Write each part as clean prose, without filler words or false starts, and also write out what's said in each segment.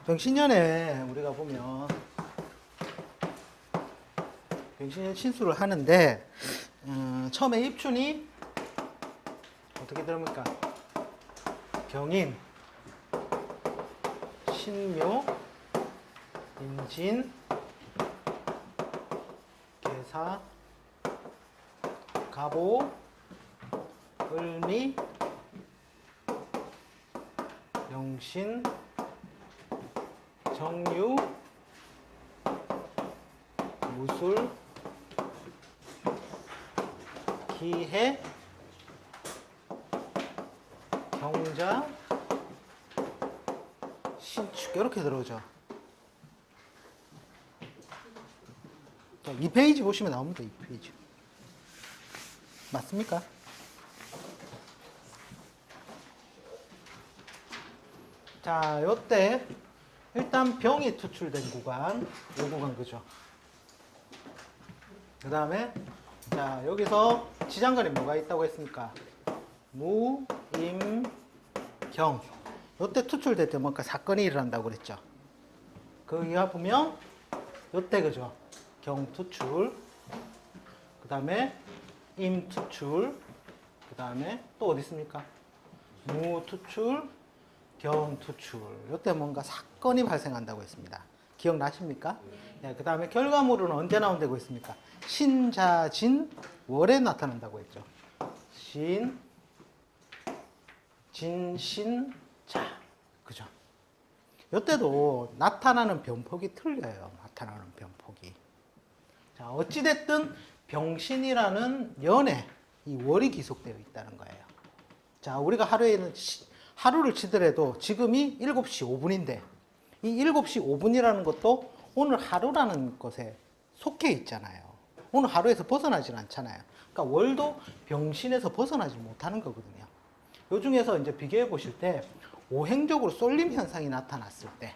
병신년에 우리가 보면 병신년 친수를 하는데 처음에 입춘이 어떻게 들어옵니까? 병인, 신묘, 임진, 계사, 갑오, 을미, 병신, 정유, 무술, 기해, 경자, 신축 이렇게 들어오죠. 자, 2페이지 보시면 나옵니다. 2페이지. 맞습니까? 자, 요때 일단 병이 투출된 구간, 요 구간 그죠? 그 다음에 자, 여기서 지장간에 뭐가 있다고 했습니까? 무, 임, 경. 요때 투출될 때 뭔가 사건이 일어난다고 그랬죠. 그 이하 보면 요때 그죠? 경 투출, 그 다음에 임 투출, 그 다음에 또 어디 있습니까? 무 투출, 경 투출. 요때 뭔가 사건이 발생한다고 했습니다. 기억나십니까? 네, 그 다음에 결과물은 언제 나온다고 했습니까? 신자진 월에 나타난다고 했죠. 신, 진, 자. 그죠? 요때도 나타나는 변폭이 틀려요. 나타나는 변폭이. 자, 어찌됐든 병신이라는 연에 이 월이 기속되어 있다는 거예요. 자, 우리가 하루를 치더라도 지금이 7시 5분인데 이 7시 5분이라는 것도 오늘 하루라는 것에 속해 있잖아요. 오늘 하루에서 벗어나질 않잖아요. 그러니까 월도 병신에서 벗어나지 못하는 거거든요. 요 중에서 이제 비교해 보실 때 오행적으로 쏠림 현상이 나타났을 때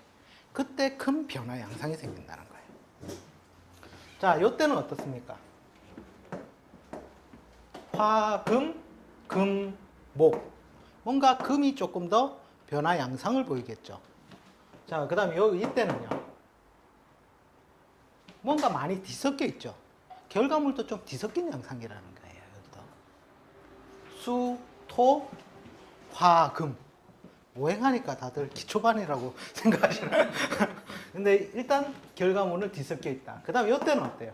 그때 큰 변화 양상이 생긴다는 거예요. 자, 요때는 어떻습니까? 화, 금, 목. 뭔가 금이 조금 더 변화 양상을 보이겠죠. 자, 그 다음에 이때는요. 뭔가 많이 뒤섞여 있죠. 결과물도 좀 뒤섞인 양상이라는 거예요. 여기도. 수, 토, 화, 금. 오행하니까 다들 기초반이라고 생각하시나요? 근데 일단 결과물은 뒤섞여 있다. 그 다음에 이때는 어때요?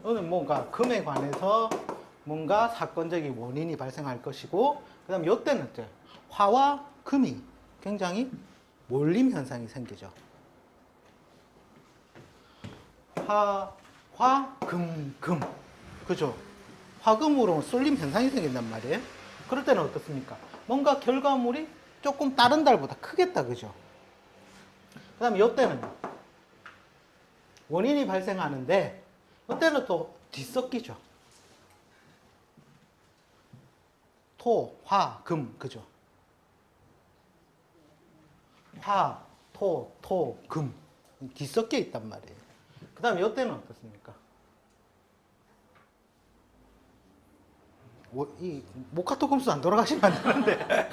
이거는 뭔가 금에 관해서 뭔가 사건적인 원인이 발생할 것이고, 그 다음에 이때는 어때요? 화와 금이 굉장히 몰림 현상이 생기죠. 화, 금. 그죠? 화금으로 쏠림 현상이 생긴단 말이에요. 그럴 때는 어떻습니까? 뭔가 결과물이 조금 다른 달보다 크겠다. 그죠? 그 다음에 이때는요. 원인이 발생하는데 이때는 또 뒤섞이죠. 토, 화, 금. 그죠? 화, 토, 금. 뒤섞여 있단 말이에요. 그 다음에 이때는 어떻습니까? 이 목화토 금수 안 돌아가시면 안 되는데.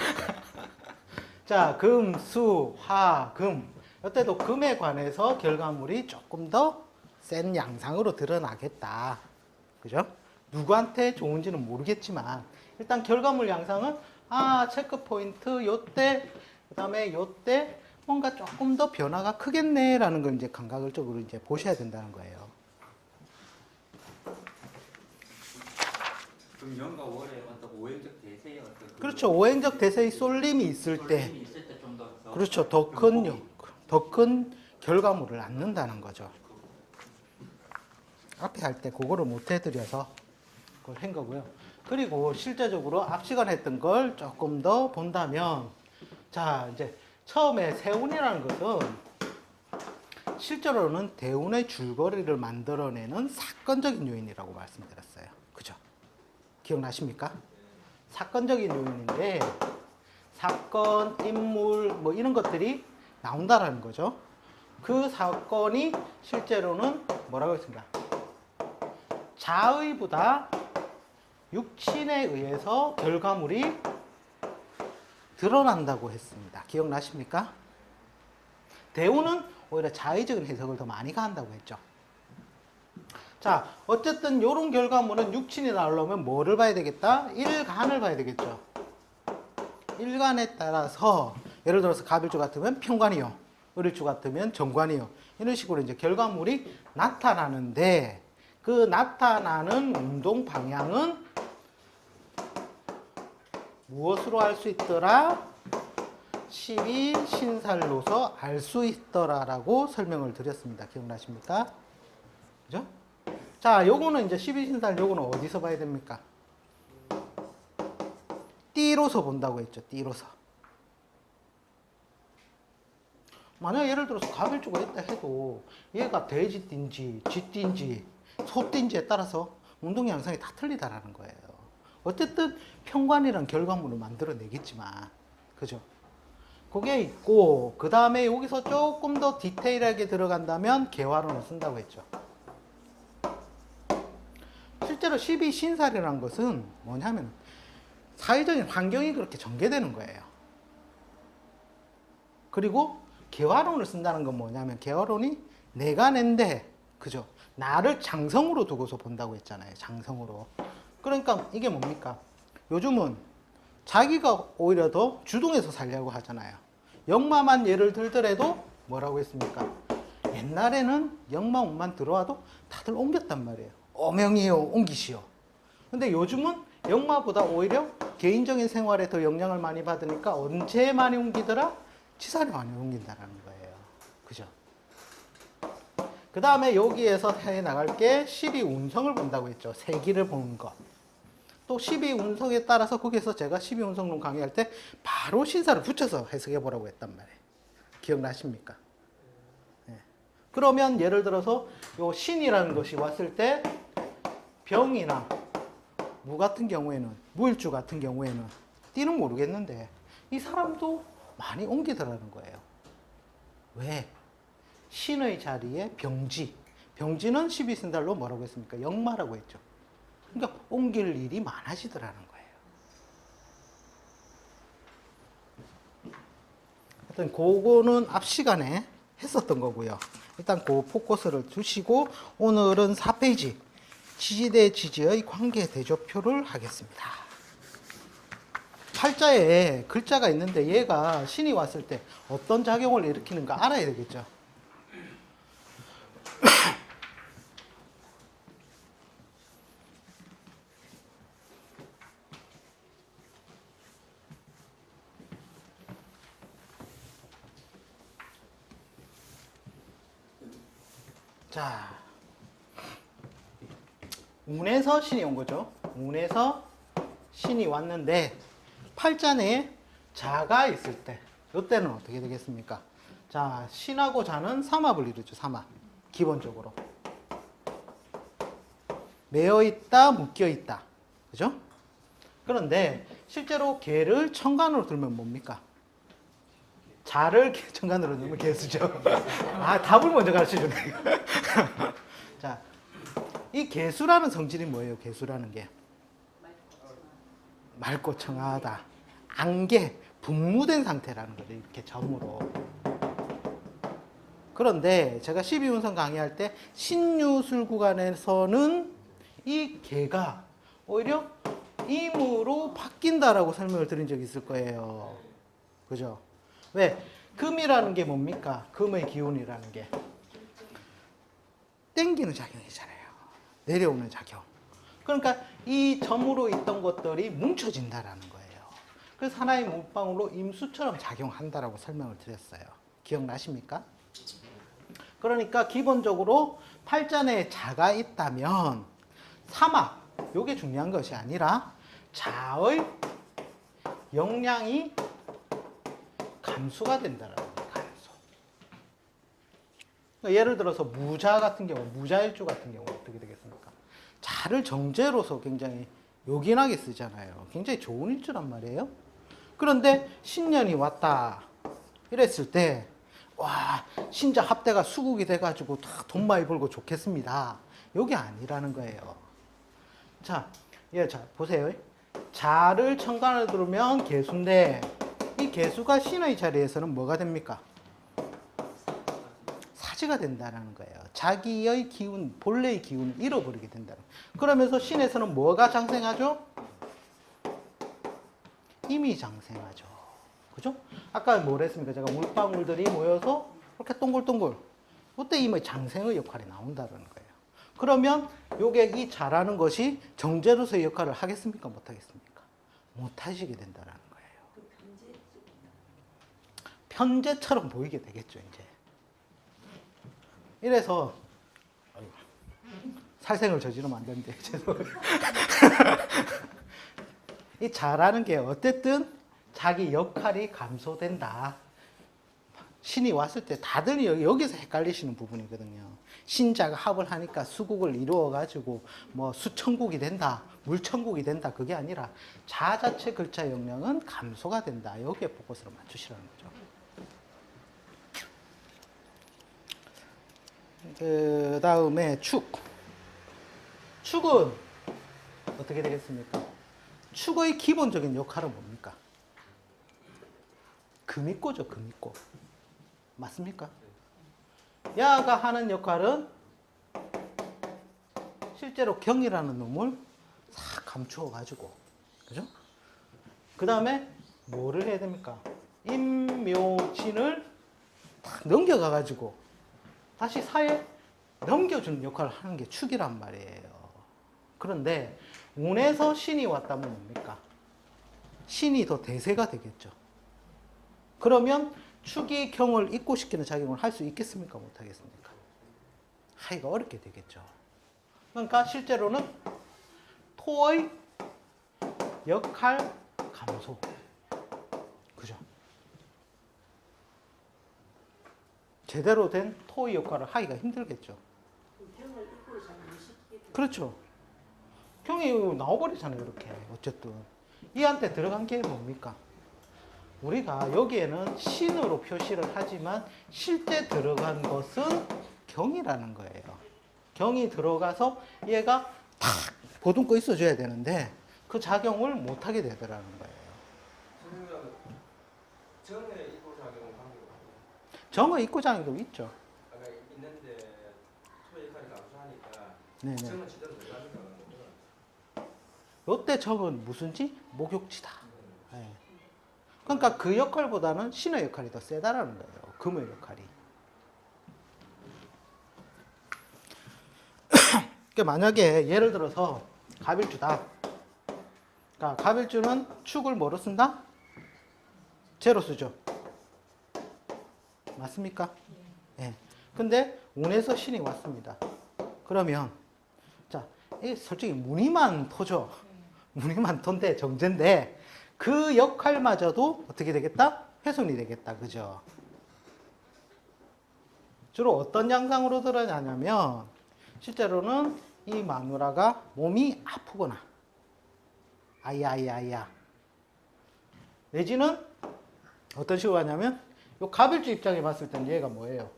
자, 금, 수, 화, 금. 이때도 금에 관해서 결과물이 조금 더 센 양상으로 드러나겠다. 그죠? 누구한테 좋은지는 모르겠지만 일단 결과물 양상은 체크 포인트 요때, 그 다음에 요때 뭔가 조금 더 변화가 크겠네라는 걸 이제 감각적으로 이제 보셔야 된다는 거예요. 그럼 연과 월에 어떤 오행적 대세의 어떤 그렇죠. 오행적 대세의 쏠림이 있을 때, 좀 더 그렇죠. 더 큰 결과물을 낳는다는 거죠. 앞에 할 때 그거를 못 해드려서 그걸 한 거고요. 그리고 실제적으로 앞 시간에 했던 걸 조금 더 본다면, 자, 이제 처음에 세운이라는 것은 실제로는 대운의 줄거리를 만들어내는 사건적인 요인이라고 말씀드렸어요. 그죠? 기억나십니까? 사건적인 요인인데 사건, 인물 뭐 이런 것들이 나온다라는 거죠. 그 사건이 실제로는 뭐라고 했습니까? 자의보다 육친에 의해서 결과물이 드러난다고 했습니다. 기억나십니까? 대우는 오히려 자의적인 해석을 더 많이 가한다고 했죠. 자, 어쨌든 이런 결과물은 육친이 나오려면 뭐를 봐야 되겠다? 일간을 봐야 되겠죠. 일간에 따라서 예를 들어서 갑일주 같으면 평관이요, 을일주 같으면 정관이요, 이런 식으로 이제 결과물이 나타나는데 그 나타나는 운동 방향은 무엇으로 알 수 있더라? 12신살로서 알 수 있더라라고 설명을 드렸습니다. 기억나십니까? 그죠? 자, 요거는 이제 12신살 요거는 어디서 봐야 됩니까? 띠로서 본다고 했죠. 띠로서. 만약 예를 들어서 갑일주가 있다 해도 얘가 돼지띠인지 쥐띠인지 소띠인지에 따라서 운동 양상이 다 틀리다라는 거예요. 어쨌든 평관이란 결과물을 만들어내겠지만, 그죠? 그게 있고, 그 다음에 여기서 조금 더 디테일하게 들어간다면 개화론을 쓴다고 했죠. 실제로 12신살이라는 것은 뭐냐면 사회적인 환경이 그렇게 전개되는 거예요. 그리고 개화론을 쓴다는 건 뭐냐면 개화론이 내가 낸데, 그죠? 나를 장성으로 두고서 본다고 했잖아요. 장성으로. 그러니까 이게 뭡니까? 요즘은 자기가 오히려 더 주동해서 살려고 하잖아요. 역마만 예를 들더라도 뭐라고 했습니까? 옛날에는 역마만 들어와도 다들 옮겼단 말이에요. 어명이요, 옮기시오. 근데 요즘은 역마보다 오히려 개인적인 생활에 더 영향을 많이 받으니까 언제 많이 옮기더라? 치사를 많이 옮긴다는 거예요. 그죠? 그 다음에 여기에서 해 나갈 게 12운성을 본다고 했죠. 세기를 보는 것. 또 12운성에 따라서 거기에서 제가 12운성론 강의할 때 바로 신사를 붙여서 해석해 보라고 했단 말이에요. 기억나십니까? 네. 그러면 예를 들어서 요 신이라는 것이 왔을 때 병이나 무 같은 경우에는, 무일주 같은 경우에는 띠는 모르겠는데 이 사람도 많이 옮기더라는 거예요. 왜? 신의 자리에 병지. 병지는 12신달로 뭐라고 했습니까? 역마라고 했죠. 그러니까 옮길 일이 많아지더라는 거예요. 하여튼 그거는 앞 시간에 했었던 거고요. 일단 그 포커스를 두시고 오늘은 4페이지 지지대 지지의 관계 대조표를 하겠습니다. 팔자에 글자가 있는데 얘가 신이 왔을 때 어떤 작용을 일으키는가 알아야 되겠죠. 자, 운에서 신이 온 거죠. 운에서 신이 왔는데 팔자 내에 자가 있을 때, 이때는 어떻게 되겠습니까? 자, 신하고 자는 삼합을 이루죠. 삼합. 기본적으로. 매어 있다, 묶여 있다. 그죠? 그런데 실제로 개를 천간으로 들면 뭡니까? 자를 천간으로 넣으면 개수죠. 아, 답을 먼저 가르쳐 주네. 자, 이 개수라는 성질이 뭐예요? 개수라는 게 맑고 청아하다, 안개, 분무된 상태라는 거죠. 이렇게 점으로. 그런데 제가 12운성 강의할 때 신유술 구간에서는 이 개가 오히려 임으로 바뀐다라고 설명을 드린 적이 있을 거예요. 그죠? 왜? 금이라는 게 뭡니까? 금의 기운이라는 게 땡기는 작용이잖아요. 내려오는 작용. 그러니까 이 점으로 있던 것들이 뭉쳐진다라는 거예요. 그래서 하나의 물방울로 임수처럼 작용한다라고 설명을 드렸어요. 기억나십니까? 그러니까 기본적으로 팔자내에 자가 있다면 삼합, 요게 중요한 것이 아니라 자의 역량이 감수가 된다라는 거예요. 감수. 그러니까 예를 들어서 무자 같은 경우, 무자일주 같은 경우 어떻게 되겠습니까? 자를 정제로서 굉장히 요긴하게 쓰잖아요. 굉장히 좋은 일주란 말이에요. 그런데 신년이 왔다 이랬을 때, 와, 신자 합대가 수국이 돼가지고 돈 많이 벌고 좋겠습니다. 요게 아니라는 거예요. 자, 예, 자, 보세요. 자를 천간을 두르면 개수인데, 이 개수가 신의 자리에서는 뭐가 됩니까? 착지가 된다는 거예요. 자기의 기운, 본래의 기운을 잃어버리게 된다는 거예요. 그러면서 신에서는 뭐가 장생하죠? 힘이 장생하죠. 그죠? 아까 뭐라 했습니까? 제가 물방울들이 모여서 이렇게 동글동글. 그때 이 장생의 역할이 나온다는 거예요. 그러면 요게 이 자라는 것이 정제로서의 역할을 하겠습니까? 못 하겠습니까? 못 하시게 된다는 거예요. 편제처럼 보이게 되겠죠, 이제. 이래서 살생을 저지르면 안 되는데 죄송해요. 이 자라는 게 어쨌든 자기 역할이 감소된다. 신이 왔을 때 다들 여기서 헷갈리시는 부분이거든요. 신자가 합을 하니까 수국을 이루어 가지고 뭐 수천국이 된다, 물천국이 된다, 그게 아니라 자 자체 글자 역량은 감소가 된다. 여기에 포커스를 맞추시라는 거죠. 그 다음에 축. 축은 어떻게 되겠습니까? 축의 기본적인 역할은 뭡니까? 금이꼬죠, 금이꼬. 맞습니까? 야가 하는 역할은 실제로 경이라는 놈을 싹 감추어 가지고, 그죠? 그 다음에 뭐를 해야 됩니까? 임묘진을 딱 넘겨가 가지고 다시 사에 넘겨주는 역할을 하는 게 축이란 말이에요. 그런데 운에서 신이 왔다면 뭡니까? 신이 더 대세가 되겠죠. 그러면 축이 경을 입고시키는 작용을 할 수 있겠습니까? 못 하겠습니까? 하기가 어렵게 되겠죠. 그러니까 실제로는 토의 역할 감소. 그죠? 제대로 된 토의 역할을 하기가 힘들겠죠. 그렇죠. 경이 나와버리잖아요, 이렇게. 어쨌든. 이한테 들어간 게 뭡니까? 우리가 여기에는 신으로 표시를 하지만 실제 들어간 것은 경이라는 거예요. 경이 들어가서 얘가 탁 보듬고 있어줘야 되는데 그 작용을 못하게 되더라는 거예요. 정의 입고 작용은 관계가 정의 입고 작용도 있죠. 있는데 토 역할이 감소하니까 네네. 정은 제대로 들어가니까 요때 정은 무슨지? 목욕지다. 네. 그러니까 그 역할보다는 신의 역할이 더 세다라는 거예요. 금의 역할이. 그러니까 만약에 예를 들어서 갑일주다. 그러니까 갑일주는 축을 뭐로 쓴다? 제로 쓰죠. 맞습니까? 예. 네. 근데 운에서 신이 왔습니다. 그러면 자, 이 솔직히 무늬만 토죠. 무늬만 토인데 정제인데 그 역할마저도 어떻게 되겠다? 훼손이 되겠다. 그죠? 주로 어떤 양상으로 드러나냐면 실제로는 이 마누라가 몸이 아프거나 아야 내지는 어떤 식으로 하냐면 요 갑일주 입장에 봤을 때는 얘가 뭐예요?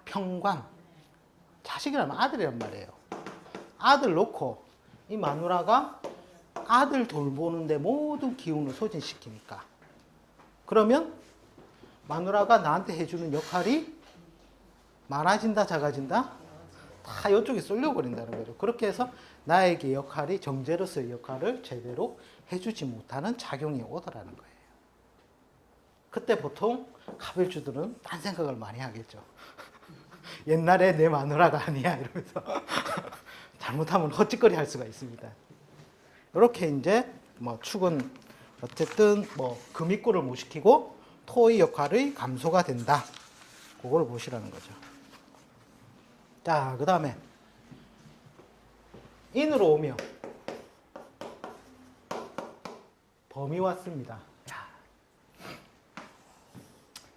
평관. 자식이라면 아들이란 말이에요. 아들 놓고 이 마누라가 아들 돌보는데 모든 기운을 소진시키니까 그러면 마누라가 나한테 해주는 역할이 많아진다 작아진다? 다 이쪽에 쏠려버린다는 거죠. 그렇게 해서 나에게 역할이 정제로서의 역할을 제대로 해주지 못하는 작용이 오더라는 거예요. 그때 보통 갑일주들은 딴 생각을 많이 하겠죠. 옛날에 내 마누라가 아니야 이러면서 잘못하면 헛짓거리 할 수가 있습니다. 이렇게 이제 뭐 축은 어쨌든 뭐 금입고를 못 시키고 토의 역할의 감소가 된다. 그걸 보시라는 거죠. 자, 그 다음에 인으로 오면 범이 왔습니다. 야.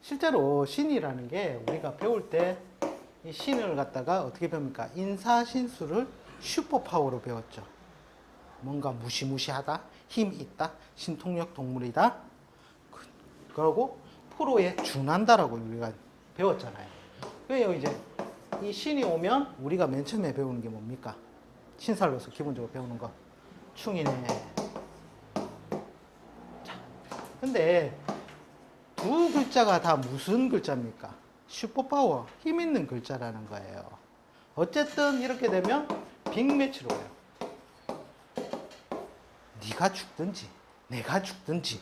실제로 신이라는 게 우리가 배울 때 이 신을 갖다가 어떻게 배웁니까? 인사신수를 슈퍼파워로 배웠죠. 뭔가 무시무시하다, 힘 있다, 신통력 동물이다. 그러고 프로에 준한다라고 우리가 배웠잖아요. 그래서 이제 이 신이 오면 우리가 맨 처음에 배우는 게 뭡니까? 신살로서 기본적으로 배우는 거. 충이네. 자, 근데 두 글자가 다 무슨 글자입니까? 슈퍼파워, 힘 있는 글자라는 거예요. 어쨌든 이렇게 되면 빅매치로 해요. 네가 죽든지 내가 죽든지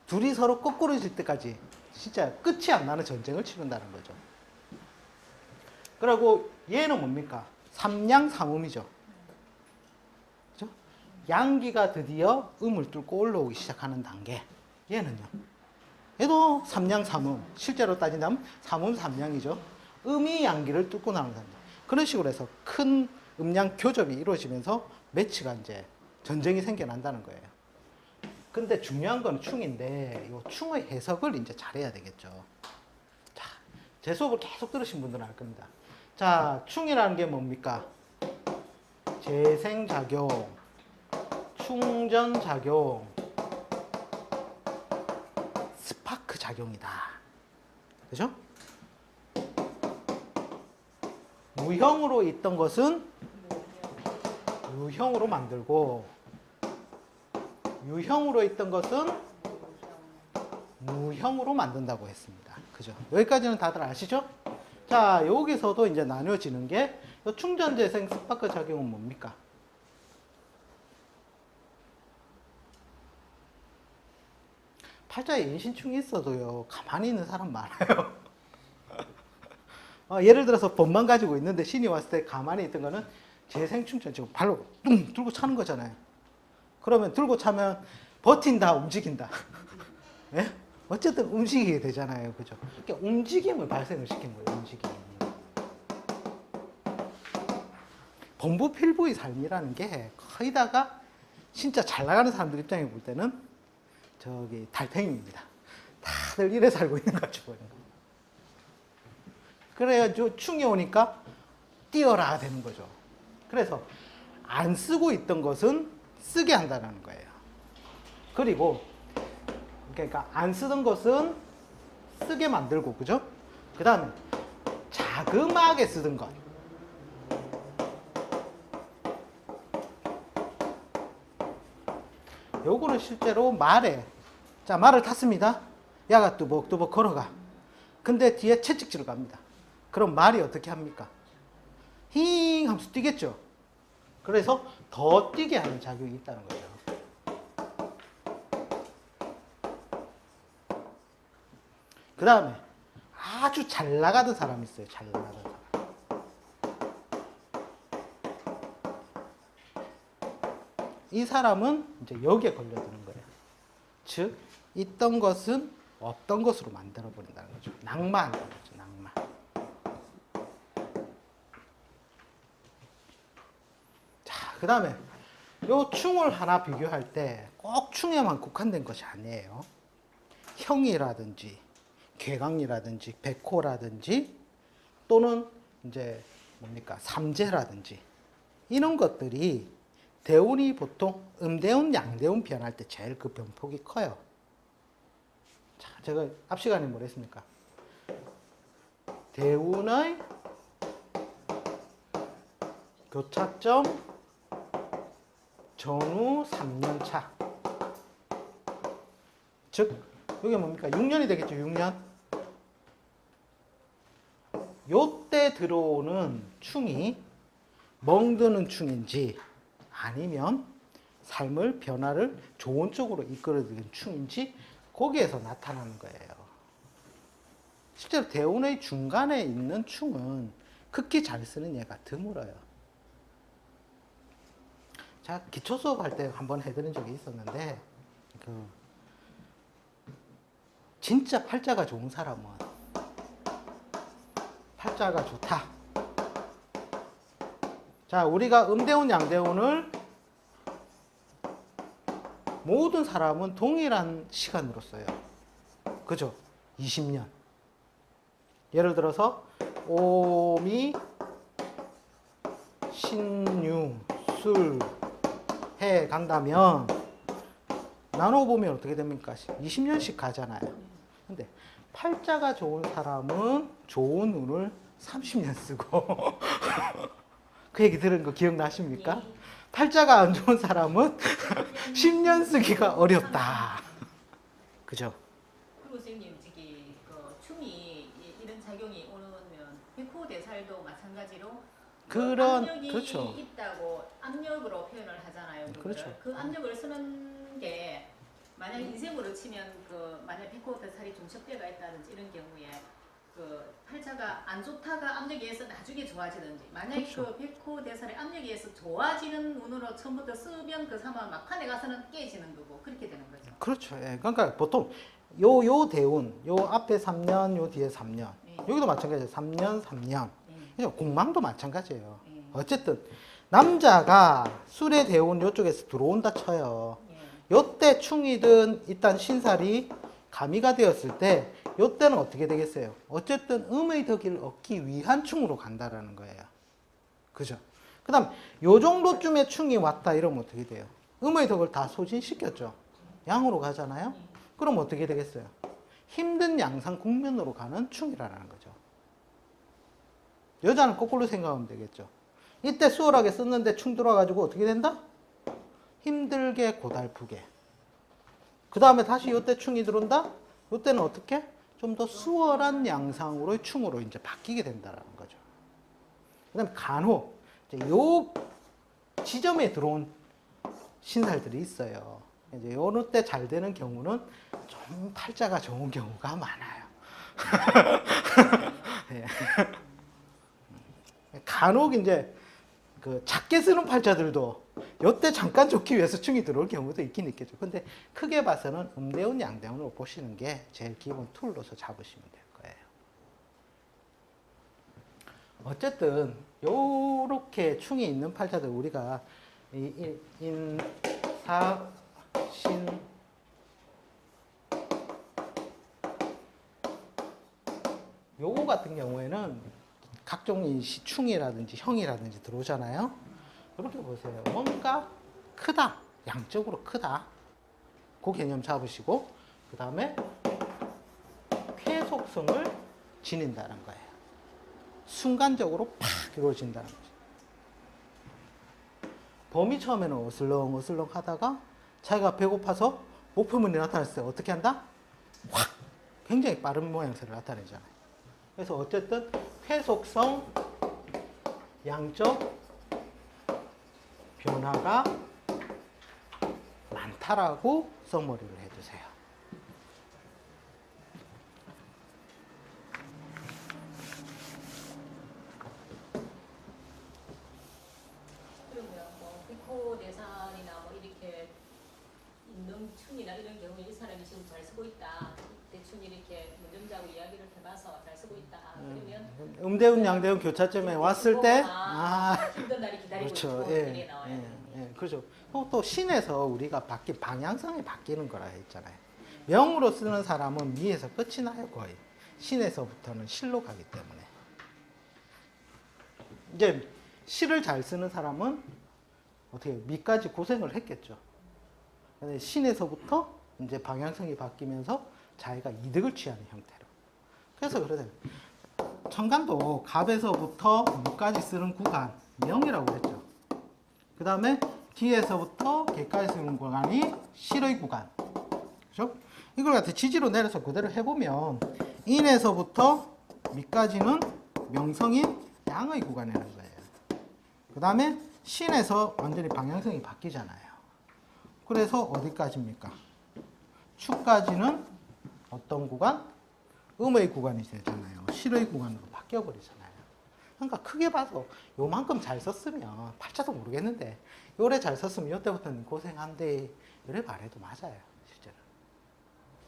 둘이 서로 거꾸로질 때까지 진짜 끝이 안 나는 전쟁을 치른다는 거죠. 그리고 얘는 뭡니까? 삼양삼음이죠. 그죠? 양기가 드디어 음을 뚫고 올라오기 시작하는 단계. 얘는요. 얘도 삼양삼음. 실제로 따진다면 삼음삼양이죠. 음이 양기를 뚫고 나오는 단계. 그런 식으로 해서 큰 음양 교접이 이루어지면서 매치가 이제 전쟁이 생겨난다는 거예요. 근데 중요한 건 충인데 이 충의 해석을 이제 잘해야 되겠죠. 자, 제 수업을 계속 들으신 분들은 알 겁니다. 자, 충이라는 게 뭡니까? 재생작용, 충전작용, 스파크 작용이다. 그죠? 무형으로 있던 것은 유형으로 만들고 유형으로 있던 것은 무형으로 만든다고 했습니다. 그죠? 여기까지는 다들 아시죠? 자, 여기서도 이제 나뉘어지는 게 충전재생 스파크 작용은 뭡니까? 팔자에 인신충이 있어도요, 가만히 있는 사람 많아요. 예를 들어서 법만 가지고 있는데 신이 왔을 때 가만히 있던 거는 재생충전, 지금 발로 뚱 들고 차는 거잖아요. 그러면 들고 차면 버틴다, 움직인다. 예? 어쨌든 움직이게 되잖아요. 그죠? 그러니까 움직임을 발생을 시킨 거예요. 움직임. 범부필부의 삶이라는 게 거의 다가 진짜 잘 나가는 사람들 입장에 볼 때는 저기 달팽이입니다. 다들 이래 살고 있는 거죠. 그래가지고 충이 오니까 뛰어라 되는 거죠. 그래서 안 쓰고 있던 것은 쓰게 한다는 거예요. 그리고 그러니까 안 쓰던 것은 쓰게 만들고, 그죠? 그 다음에 자그마하게 쓰던 것. 요거는 실제로 말에, 자, 말을 탔습니다. 야가 뚜벅뚜벅 걸어가. 근데 뒤에 채찍질을 갑니다. 그럼 말이 어떻게 합니까? 힝 하면서 뛰겠죠. 그래서 더 뛰게 하는 작용이 있다는 거예요. 그 다음에 아주 잘 나가던 사람이 있어요. 잘 나가던 사람. 이 사람은 이제 여기에 걸려드는 거예요. 즉, 있던 것은 없던 것으로 만들어버린다는 거죠. 낭만이라는 거죠. 낭만. 자, 그 다음에 요 충을 하나 비교할 때 꼭 충에만 국한된 것이 아니에요. 형이라든지 괴강이라든지 백호라든지 또는 이제 뭡니까 삼재라든지 이런 것들이 대운이 보통 음대운 양대운 변할 때 제일 그 변폭이 커요. 자, 제가 앞 시간에 뭘 했습니까? 대운의 교차점 전후 3년 차. 즉, 이게 뭡니까? 6년이 되겠죠, 6년. 요때 들어오는 충이 멍드는 충인지 아니면 삶을 변화를 좋은 쪽으로 이끌어들이는 충인지 거기에서 나타나는 거예요. 실제로 대운의 중간에 있는 충은 극히 잘 쓰는 얘가 드물어요. 제가 기초 수업할 때 한번 해드린 적이 있었는데 진짜 팔자가 좋은 사람은 팔자가 좋다. 자, 우리가 음대운 양대운을 모든 사람은 동일한 시간으로 써요. 그죠? 20년. 예를 들어서 오미, 신유, 술, 해 간다면 나눠보면 어떻게 됩니까? 20년씩 가잖아요. 근데 팔자가 좋은 사람은 좋은 운을 30년 쓰고 그 얘기 들은 거 기억나십니까? 팔자가 안 좋은 사람은 10년 쓰기가 어렵다. 그죠? 그리고 선생님 저기 그 충이 이런 작용이 그런 압력이 그렇죠. 있다고 압력으로 표현을 하잖아요. 그거를. 그렇죠. 그 압력을 쓰는 게 만약 인생으로 치면 그 만약 백호대살이 중첩대가 있다든지 이런 경우에 그 팔자가 안 좋다가 압력에 의해서 나중에 좋아지든지 만약 그렇죠. 그 백호대살의 압력에 의해서 좋아지는 운으로 처음부터 쓰면 그 사람 막판에 가서는 깨지는 거고 그렇게 되는 거죠. 그렇죠. 예. 그러니까 보통 요 대운, 요 앞에 3년, 요 뒤에 3년. 예. 여기도 마찬가지예요. 3년, 3년. 예. 그죠? 공망도 마찬가지예요. 예. 어쨌든 남자가 술의 대운 요쪽에서 들어온다 쳐요. 예. 요때 충이든 일단 신살이 가미가 되었을 때 요때는 어떻게 되겠어요? 어쨌든 음의 덕을 얻기 위한 충으로 간다라는 거예요. 그죠? 그 다음 요 정도쯤에 충이 왔다 이러면 어떻게 돼요? 음의 덕을 다 소진시켰죠. 양으로 가잖아요. 그럼 어떻게 되겠어요? 힘든 양상 국면으로 가는 충이라는 거죠. 여자는 거꾸로 생각하면 되겠죠. 이때 수월하게 썼는데 충 들어와가지고 어떻게 된다? 힘들게 고달프게. 그 다음에 다시 요때 충이 들어온다? 요때는 어떻게? 좀 더 수월한 양상으로의 충으로 이제 바뀌게 된다는 거죠. 그 다음에 간혹, 이제 요 지점에 들어온 신살들이 있어요. 이제 요럴 때 잘 되는 경우는 좀 팔자가 좋은 경우가 많아요. 네. 간혹 이제 그 작게 쓰는 팔자들도 요때 잠깐 좋기 위해서 충이 들어올 경우도 있긴 있겠죠. 근데 크게 봐서는 음대운 양대운으로 보시는 게 제일 기본 툴로서 잡으시면 될 거예요. 어쨌든 요렇게 충이 있는 팔자들 우리가 인사신 요거 같은 경우에는 각종 이 시충이라든지 형이라든지 들어오잖아요. 그렇게 보세요. 뭔가 크다. 양적으로 크다. 그 개념 잡으시고 그 다음에 쾌속성을 지닌다는 거예요. 순간적으로 팍 이루어진다는 거죠. 범이 처음에는 어슬렁어슬렁 하다가 자기가 배고파서 목표물이 나타났을 때 어떻게 한다? 확! 굉장히 빠른 모양새를 나타내잖아요. 그래서 어쨌든 쾌속성, 양적 변화가 많다라고 써머리를 해주세요. 그러면 뭐 백호대살이나 뭐 이렇게 있는 충이나 이런 경우에 이 사람이 지금 잘 쓰고 있다. 대충 이렇게 문점자하고 이야기를 해봐서 잘 쓰고 있다. 그러면 음대운 양대운 교차점에 왔을 때 힘든 날이 기다리고 그렇죠. 있고 예, 이게 나와요. 예, 그렇죠. 또 신에서 우리가 바뀐 방향성이 바뀌는 거라 했잖아요. 명으로 쓰는 사람은 미에서 끝이 나요, 거의. 신에서부터는 실로 가기 때문에. 이제 시를 잘 쓰는 사람은 어떻게 미까지 고생을 했겠죠. 근데 신에서부터 이제 방향성이 바뀌면서 자기가 이득을 취하는 형태로. 그래서 그러잖아요. 천간도 갑에서부터 무까지 쓰는 구간 명이라고 했죠. 그 다음에 기에서부터 개까지 쓰는 구간이 실의 구간. 그죠? 이걸 갖다 지지로 내려서 그대로 해보면 인에서부터 미까지는 명성인 양의 구간이라는 거예요. 그 다음에 신에서 완전히 방향성이 바뀌잖아요. 그래서 어디까지입니까? 추까지는 어떤 구간? 음의 구간이 되잖아요. 실의 구간으로 바뀌어버리잖아요. 그러니까 크게 봐서 요만큼 잘 썼으면 팔자도 모르겠는데 요래 잘 썼으면 요때부터는 고생한데 이래 말해도 맞아요. 실제로.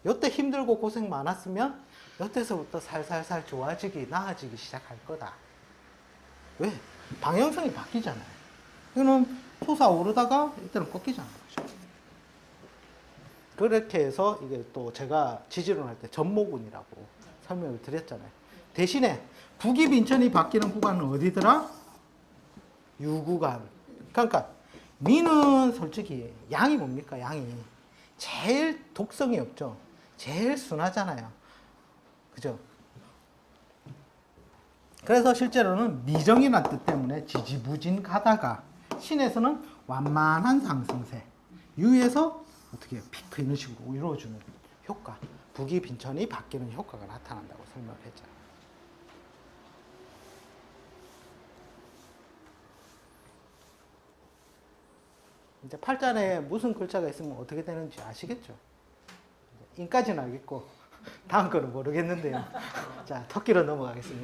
요때 힘들고 고생 많았으면 요때서부터 살살살 좋아지기 나아지기 시작할 거다. 왜? 방향성이 바뀌잖아요. 이거는 솟아오르다가 이때는 꺾이잖아요. 그렇죠? 그렇게 해서 이게 또 제가 지지론 할 때 전모군이라고 설명을 드렸잖아요. 대신에 북이 빈천이 바뀌는 구간은 어디더라? 유구간. 그러니까 미는 솔직히 양이 뭡니까? 양이 제일 독성이 없죠. 제일 순하잖아요. 그죠? 그래서 실제로는 미정이라는 뜻 때문에 지지부진 가다가 신에서는 완만한 상승세, 유에서 어떻게 피크 이런 식으로 이루어주는 효과, 북이 빈천이 바뀌는 효과가 나타난다고 설명을 했잖아요. 이제 팔자에 무슨 글자가 있으면 어떻게 되는지 아시겠죠? 인까지는 알겠고 다음 거는 모르겠는데요. 자, 토끼로 넘어가겠습니다.